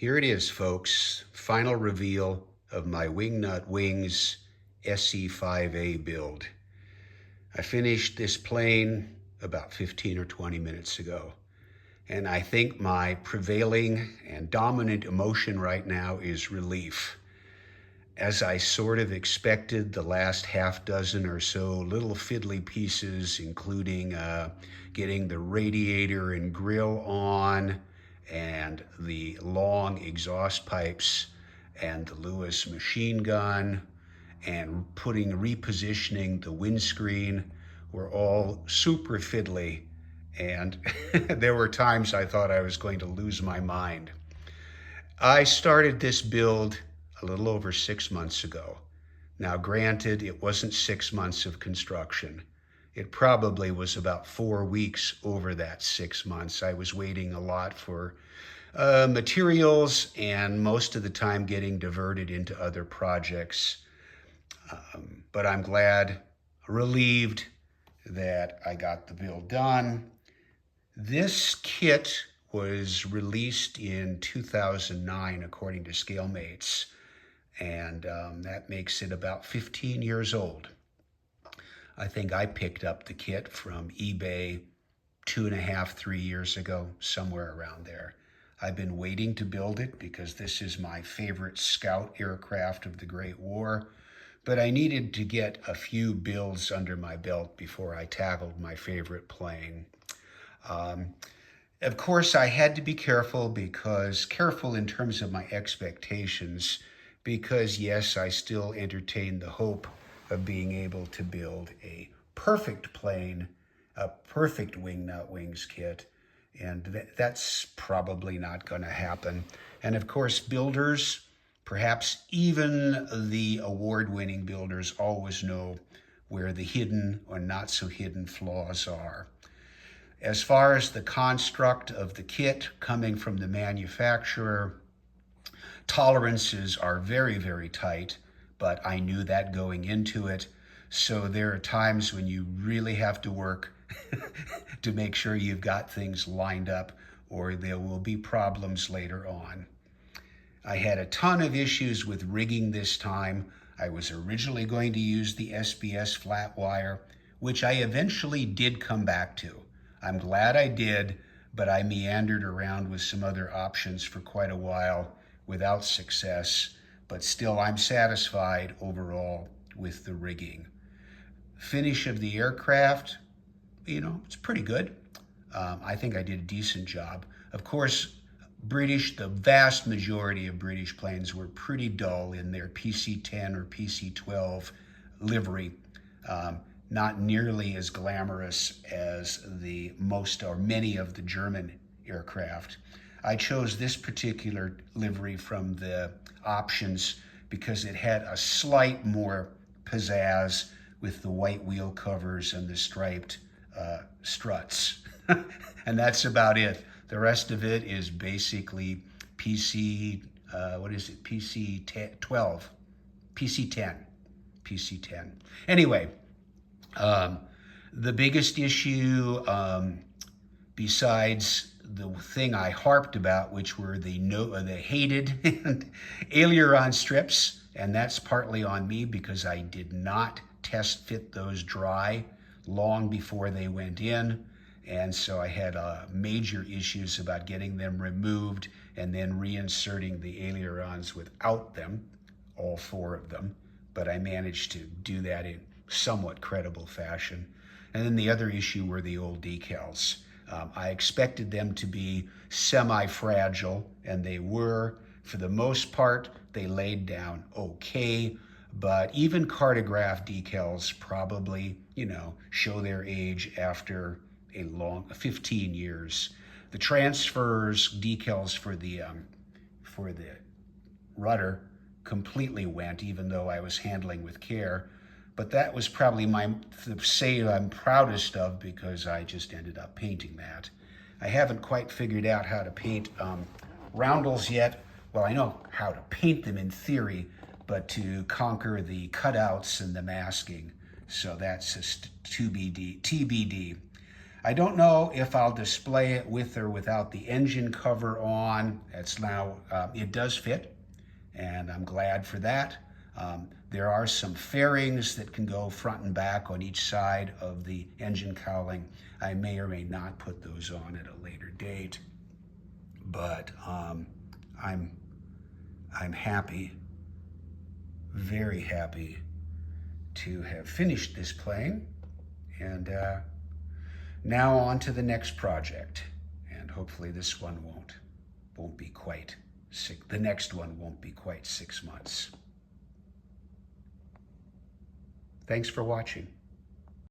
Here it is, folks. Final reveal of my Wingnut Wings SE5a build. I finished this plane about 15 or 20 minutes ago. And I think my prevailing and dominant emotion right now is relief. As I sort of expected, the last half dozen or so little fiddly pieces, including getting the radiator and grill on, and the long exhaust pipes, and the Lewis machine gun, and repositioning the windscreen, were all super fiddly. And there were times I thought I was going to lose my mind. I started this build a little over 6 months ago. Now, granted, it wasn't 6 months of construction. It probably was about 4 weeks over that 6 months. I was waiting a lot for materials and most of the time getting diverted into other projects. But I'm glad, relieved that I got the build done. This kit was released in 2009, according to ScaleMates, and that makes it about 15 years old. I think I picked up the kit from eBay 2.5, 3 years ago, somewhere around there. I've been waiting to build it because this is my favorite scout aircraft of the Great War, but I needed to get a few builds under my belt before I tackled my favorite plane. Of course, I had to be careful in terms of my expectations, because yes, I still entertain the hope of being able to build a perfect plane, a perfect Wingnut Wings kit, and that's probably not going to happen. And of course, builders, perhaps even the award-winning builders, always know where the hidden or not so hidden flaws are. As far as the construct of the kit coming from the manufacturer, tolerances are very, very tight, but I knew that going into it. So there are times when you really have to work to make sure you've got things lined up, or there will be problems later on. I had a ton of issues with rigging this time. I was originally going to use the SBS flat wire, which I eventually did come back to. I'm glad I did, but I meandered around with some other options for quite a while without success, but still I'm satisfied overall with the rigging. Finish of the aircraft, it's pretty good. I think I did a decent job. Of course, the vast majority of British planes were pretty dull in their PC-10 or PC-12 livery. Not nearly as glamorous as many of the German aircraft. I chose this particular livery from the options because it had a slight more pizzazz with the white wheel covers and the striped struts. And that's about it. The rest of it is basically PC, PC-12, PC-10. Anyway, the biggest issue, besides the thing I harped about, which were the hated aileron strips, and that's partly on me because I did not test fit those dry long before they went in, and so I had major issues about getting them removed and then reinserting the ailerons without them, all 4 of them, but I managed to do that in somewhat credible fashion. And then the other issue were the old decals. I expected them to be semi-fragile, and they were. For the most part, they laid down okay, but even cartograph decals probably, show their age after a long 15 years. The transfers decals for the rudder completely went, even though I was handling with care. But that was probably the save I'm proudest of, because I just ended up painting that. I haven't quite figured out how to paint roundels yet. Well, I know how to paint them in theory, but to conquer the cutouts and the masking, so that's just TBD. I don't know if I'll display it with or without the engine cover on. It's now, it does fit, and I'm glad for that. There are some fairings that can go front and back on each side of the engine cowling. I may or may not put those on at a later date, but I'm happy, very happy to have finished this plane, and now on to the next project. And hopefully this one won't be quite the next one won't be quite 6 months. Thanks for watching.